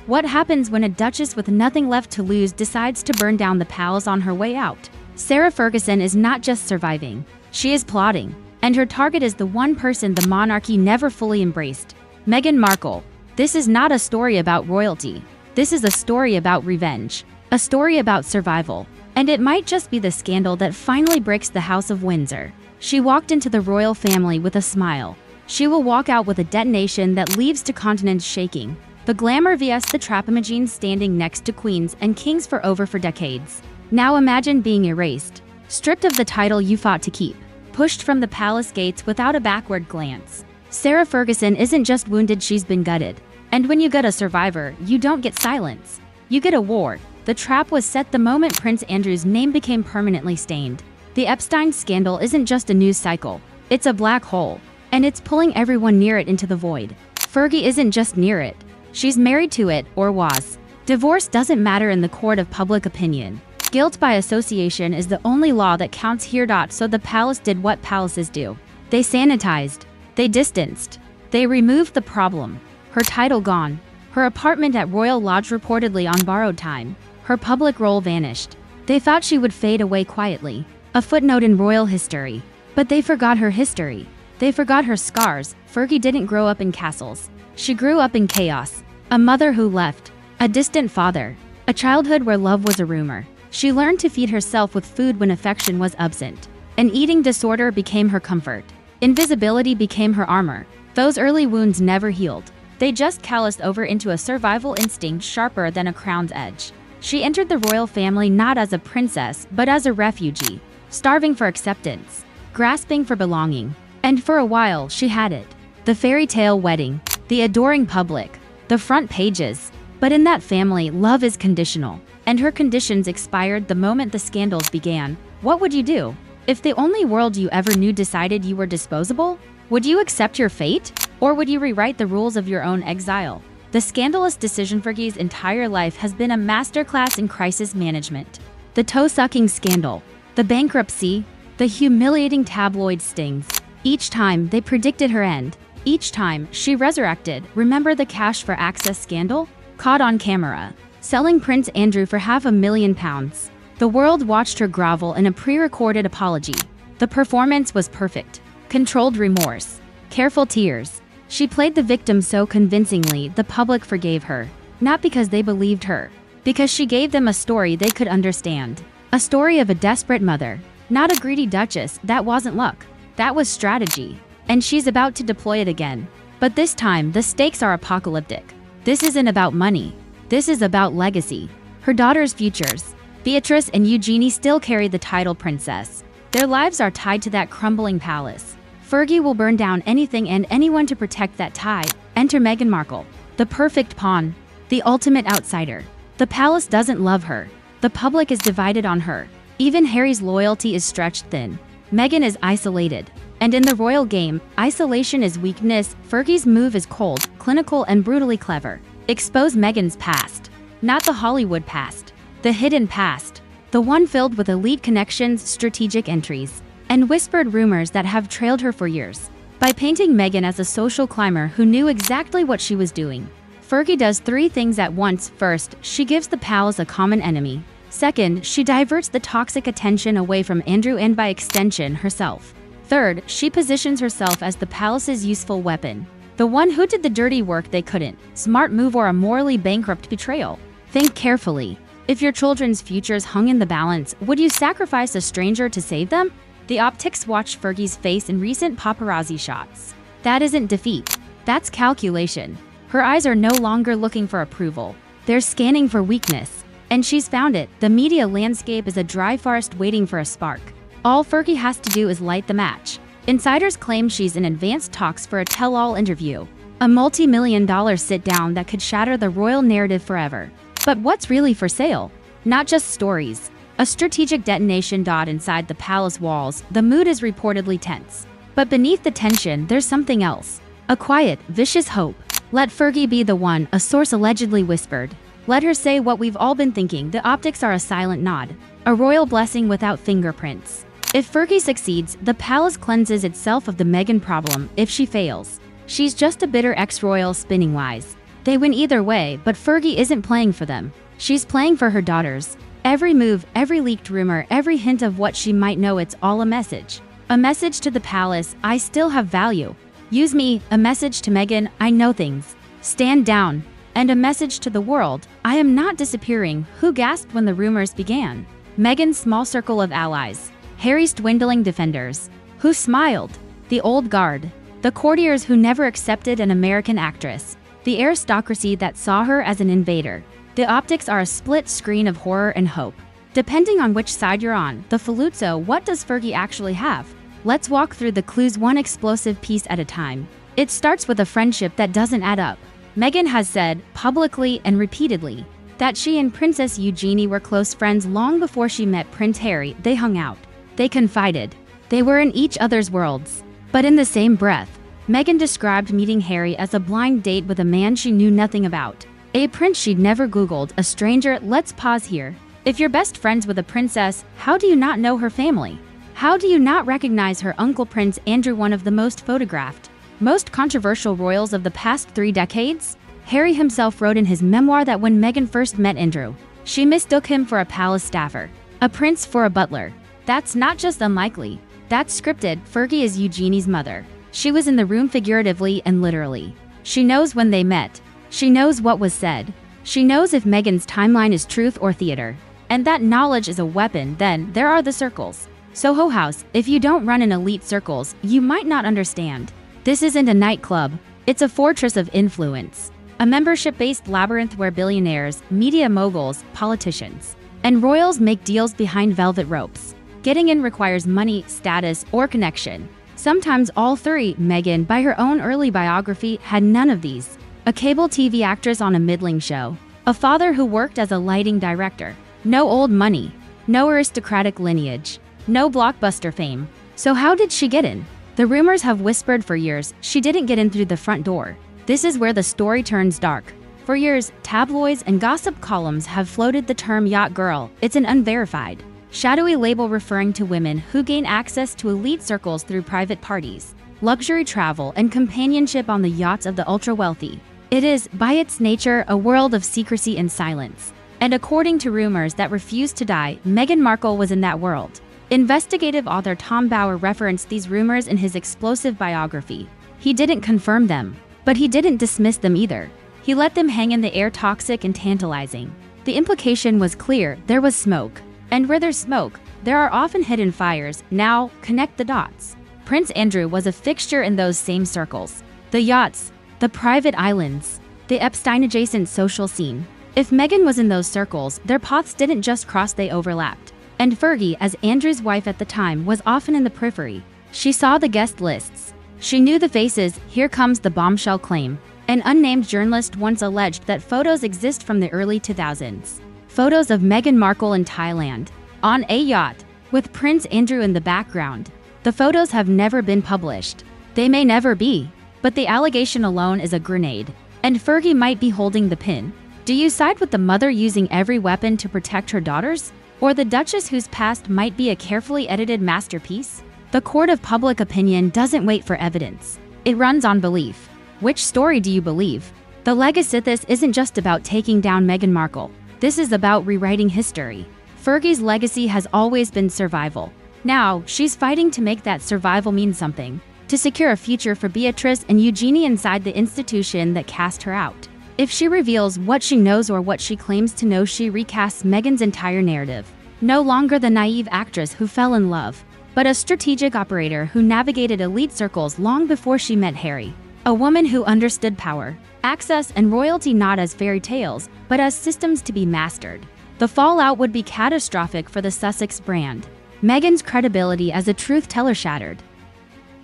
What happens when a duchess with nothing left to lose decides to burn down the palace on her way out? Sarah Ferguson is not just surviving, she is plotting, and her target is the one person the monarchy never fully embraced, Meghan Markle. This is not a story about royalty. This is a story about revenge, a story about survival, and it might just be the scandal that finally breaks the House of Windsor. She walked into the royal family with a smile. She will walk out with a detonation that leaves two continents shaking. The glamour vs the trapimagine standing next to queens and kings for decades. Now imagine being erased, stripped of the title you fought to keep, pushed from the palace gates without a backward glance. Sarah Ferguson isn't just wounded, she's been gutted. And when you gut a survivor, you don't get silence. You get a war. The trap was set the moment Prince Andrew's name became permanently stained. The Epstein scandal isn't just a news cycle, it's a black hole, and it's pulling everyone near it into the void. Fergie isn't just near it. She's married to it, or was. Divorce doesn't matter in the court of public opinion. Guilt by association is the only law that counts here. So the palace did what palaces do. They sanitized. They distanced. They removed the problem. Her title gone. Her apartment at Royal Lodge reportedly on borrowed time. Her public role vanished. They thought she would fade away quietly, a footnote in royal history. But they forgot her history. They forgot her scars. Fergie didn't grow up in castles. She grew up in chaos. A mother who left. A distant father. A childhood where love was a rumor. She learned to feed herself with food when affection was absent. An eating disorder became her comfort. Invisibility became her armor. Those early wounds never healed. They just calloused over into a survival instinct sharper than a crown's edge. She entered the royal family not as a princess, but as a refugee, starving for acceptance, grasping for belonging. And for a while, she had it. The fairy tale wedding, the adoring public, the front pages. But in that family, love is conditional, and her conditions expired the moment the scandals began. What would you do? If the only world you ever knew decided you were disposable? Would you accept your fate? Or would you rewrite the rules of your own exile? The scandalous decision. Fergie's entire life has been a masterclass in crisis management. The toe-sucking scandal, the bankruptcy, the humiliating tabloid stings. Each time, they predicted her end. Each time, she resurrected. Remember the cash for access scandal? Caught on camera, selling Prince Andrew for £500,000. The world watched her grovel in a pre-recorded apology. The performance was perfect. Controlled remorse, careful tears. She played the victim so convincingly the public forgave her. Not because they believed her, because she gave them a story they could understand. A story of a desperate mother, not a greedy duchess. That wasn't luck. That was strategy. And she's about to deploy it again. But this time, the stakes are apocalyptic. This isn't about money. This is about legacy. Her daughters' futures. Beatrice and Eugenie still carry the title princess. Their lives are tied to that crumbling palace. Fergie will burn down anything and anyone to protect that tie. Enter Meghan Markle, the perfect pawn, the ultimate outsider. The palace doesn't love her. The public is divided on her. Even Harry's loyalty is stretched thin. Meghan is isolated. And in the royal game, isolation is weakness. Fergie's move is cold, clinical, and brutally clever. Expose Meghan's past. Not the Hollywood past. The hidden past. The one filled with elite connections, strategic entries, and whispered rumors that have trailed her for years. By painting Meghan as a social climber who knew exactly what she was doing, Fergie does three things at once. First, she gives the palace a common enemy. Second, she diverts the toxic attention away from Andrew and by extension herself. Third, she positions herself as the palace's useful weapon. The one who did the dirty work they couldn't. Smart move or a morally bankrupt betrayal? Think carefully. If your children's futures hung in the balance, would you sacrifice a stranger to save them? The optics watched Fergie's face in recent paparazzi shots. That isn't defeat. That's calculation. Her eyes are no longer looking for approval. They're scanning for weakness. And she's found it. The media landscape is a dry forest waiting for a spark. All Fergie has to do is light the match. Insiders claim she's in advanced talks for a tell-all interview. A multi-million-dollar sit-down that could shatter the royal narrative forever. But what's really for sale? Not just stories. A strategic detonation. Inside the palace walls, the mood is reportedly tense. But beneath the tension, there's something else. A quiet, vicious hope. Let Fergie be the one, a source allegedly whispered. Let her say what we've all been thinking. The optics are a silent nod. A royal blessing without fingerprints. If Fergie succeeds, the palace cleanses itself of the Meghan problem. If she fails, she's just a bitter ex-royal spinning lies. They win either way, but Fergie isn't playing for them. She's playing for her daughters. Every move, every leaked rumor, every hint of what she might know, it's all a message. A message to the palace, I still have value. Use me. A message to Meghan, I know things. Stand down. And a message to the world, I am not disappearing. Who gasped when the rumors began? Meghan's small circle of allies. Harry's dwindling defenders. Who smiled? The old guard. The courtiers who never accepted an American actress. The aristocracy that saw her as an invader. The optics are a split screen of horror and hope. Depending on which side you're on, the Faluzzo, what does Fergie actually have? Let's walk through the clues one explosive piece at a time. It starts with a friendship that doesn't add up. Meghan has said, publicly and repeatedly, that she and Princess Eugenie were close friends long before she met Prince Harry. They hung out. They confided. They were in each other's worlds. But in the same breath, Meghan described meeting Harry as a blind date with a man she knew nothing about. A prince she'd never Googled, a stranger. Let's pause here. If you're best friends with a princess, how do you not know her family? How do you not recognize her uncle Prince Andrew, one of the most photographed, most controversial royals of the past 3 decades? Harry himself wrote in his memoir that when Meghan first met Andrew, she mistook him for a palace staffer, a prince for a butler. That's not just unlikely, that's scripted. Fergie is Eugenie's mother. She was in the room figuratively and literally. She knows when they met. She knows what was said. She knows if Meghan's timeline is truth or theater. And that knowledge is a weapon. Then there are the circles. Soho House, if you don't run in elite circles, you might not understand. This isn't a nightclub. It's a fortress of influence. A membership-based labyrinth where billionaires, media moguls, politicians, and royals make deals behind velvet ropes. Getting in requires money, status, or connection. Sometimes all three. Meghan, by her own early biography, had none of these. A cable TV actress on a middling show. A father who worked as a lighting director. No old money. No aristocratic lineage. No blockbuster fame. So how did she get in? The rumors have whispered for years she didn't get in through the front door. This is where the story turns dark. For years, tabloids and gossip columns have floated the term yacht girl. It's an unverified, shadowy label referring to women who gain access to elite circles through private parties, luxury travel, and companionship on the yachts of the ultra-wealthy. It is, by its nature, a world of secrecy and silence. And according to rumors that refuse to die, Meghan Markle was in that world. Investigative author Tom Bauer referenced these rumors in his explosive biography. He didn't confirm them, but he didn't dismiss them either. He let them hang in the air, toxic and tantalizing. The implication was clear: there was smoke. And where there's smoke, there are often hidden fires. Now, connect the dots. Prince Andrew was a fixture in those same circles. The yachts, the private islands, the Epstein-adjacent social scene. If Meghan was in those circles, their paths didn't just cross, they overlapped. And Fergie, as Andrew's wife at the time, was often in the periphery. She saw the guest lists. She knew the faces. Here comes the bombshell claim. An unnamed journalist once alleged that photos exist from the early 2000s. Photos of Meghan Markle in Thailand, on a yacht, with Prince Andrew in the background. The photos have never been published. They may never be. But the allegation alone is a grenade. And Fergie might be holding the pin. Do you side with the mother using every weapon to protect her daughters? Or the Duchess whose past might be a carefully edited masterpiece? The court of public opinion doesn't wait for evidence. It runs on belief. Which story do you believe? The legacy. This isn't just about taking down Meghan Markle. This is about rewriting history. Fergie's legacy has always been survival. Now, she's fighting to make that survival mean something. To secure a future for Beatrice and Eugenie inside the institution that cast her out. If she reveals what she knows or what she claims to know, she recasts Meghan's entire narrative. No longer the naive actress who fell in love, but a strategic operator who navigated elite circles long before she met Harry. A woman who understood power, access, and royalty not as fairy tales, but as systems to be mastered. The fallout would be catastrophic for the Sussex brand. Meghan's credibility as a truth teller shattered.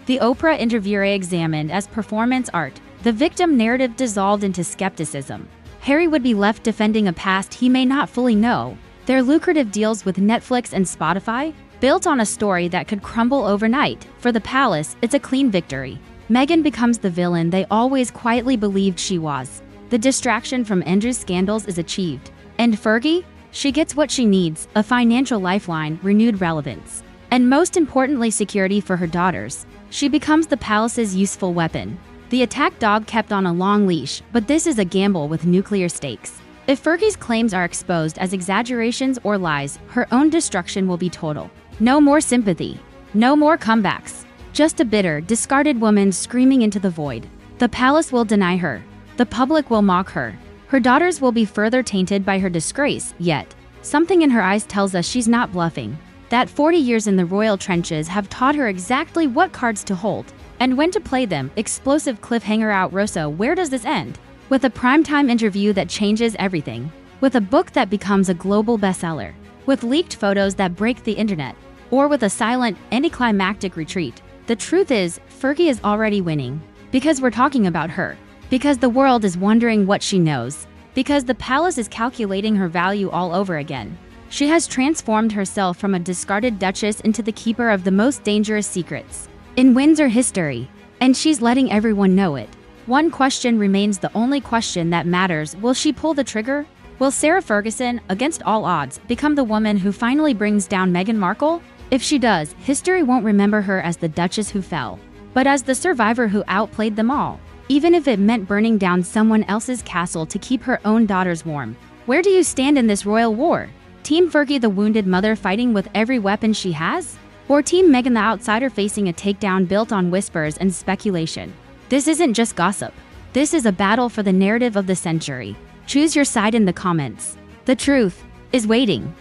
The Oprah interviewer examined as performance art. The victim narrative dissolved into skepticism. Harry would be left defending a past he may not fully know. Their lucrative deals with Netflix and Spotify, built on a story that could crumble overnight. For the palace, it's a clean victory. Meghan becomes the villain they always quietly believed she was. The distraction from Andrew's scandals is achieved. And Fergie? She gets what she needs: a financial lifeline, renewed relevance, and most importantly, security for her daughters. She becomes the palace's useful weapon. The attack dog kept on a long leash, but this is a gamble with nuclear stakes. If Fergie's claims are exposed as exaggerations or lies, her own destruction will be total. No more sympathy. No more comebacks. Just a bitter, discarded woman screaming into the void. The palace will deny her. The public will mock her. Her daughters will be further tainted by her disgrace, yet something in her eyes tells us she's not bluffing. That 40 years in the royal trenches have taught her exactly what cards to hold and when to play them. Explosive cliffhanger out. Rosso, where does this end? With a primetime interview that changes everything. With a book that becomes a global bestseller. With leaked photos that break the internet. Or with a silent, anticlimactic retreat. The truth is, Fergie is already winning. Because we're talking about her. Because the world is wondering what she knows. Because the palace is calculating her value all over again. She has transformed herself from a discarded duchess into the keeper of the most dangerous secrets in Windsor history. And she's letting everyone know it. One question remains the only question that matters. Will she pull the trigger? Will Sarah Ferguson, against all odds, become the woman who finally brings down Meghan Markle? If she does, history won't remember her as the duchess who fell, but as the survivor who outplayed them all. Even if it meant burning down someone else's castle to keep her own daughters warm. Where do you stand in this royal war? Team Fergie, the wounded mother fighting with every weapon she has? Or Team Meghan, the outsider facing a takedown built on whispers and speculation? This isn't just gossip. This is a battle for the narrative of the century. Choose your side in the comments. The truth is waiting.